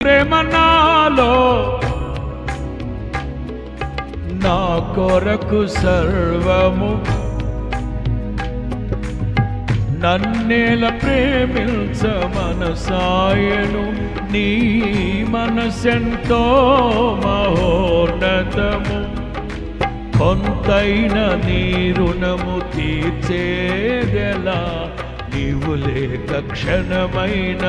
ప్రేమ నాలో నా కొరకు సర్వము నన్నేల ప్రేమించ మనసాయను నీ మనసెంతో మహోన్నతము కొంతైన నీ రుణము తీర్చేదెలా నీవు లేక క్షణమైన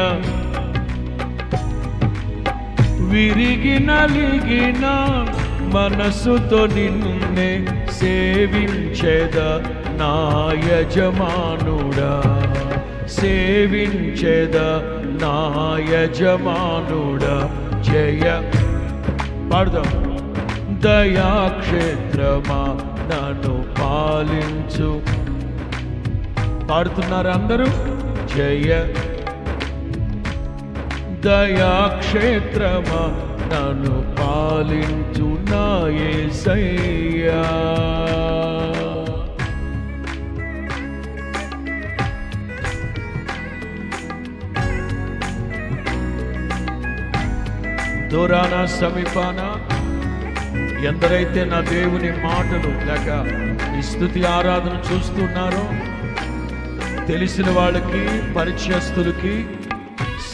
విరిగి నలిగిన మనసుతో నిన్నే సేవించెద నా యజమానుడా సేవించెద నా యజమానుడా జయ పాడదాం దయాక్షేత్రమా నన్ను పాలించు పాడుతున్నారు అందరూ జయ దయాక్షేత్రమా నన్ను పాలించు నా యేసయ్యా దూరాన సమీపాన ఎందరైతే నా దేవుని మాటలు లేక ఈ స్తుతి ఆరాధన చూస్తున్నారో తెలిసిన వాళ్ళకి పరిచయస్తులకి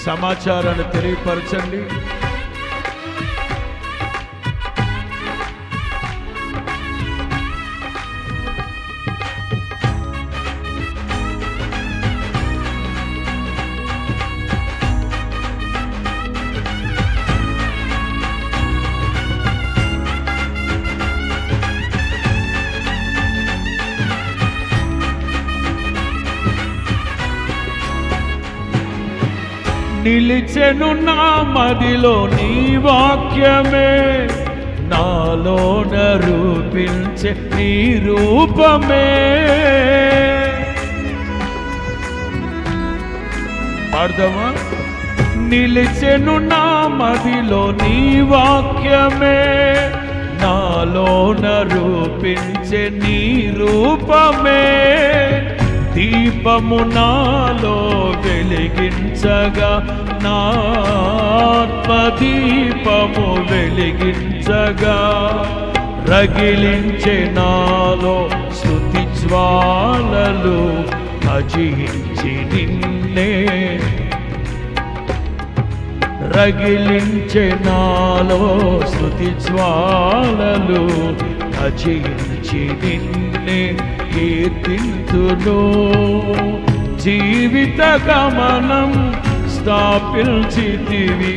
సమాచారాన్ని తెలియపరచండి. నిలిచెను నా మదిలో నీ వాక్యమే నాలోన రూపించే నీ రూపమే పాడదామా నిలిచెను నా మదిలో నీ వాక్యమే నాలోన రూపించే నీ రూపమే దీపము నాలో వెలిగించగా నా ఆత్మదీపము వెలిగించగా రగిలించే నాలో స్తుతి జ్వాలలు భజించి నిన్నే రగిలించే నాలో స్తుతి జ్వాలలు భజించి నిన్నే కీర్తింతును జీవిత గమనం స్థాపించితివి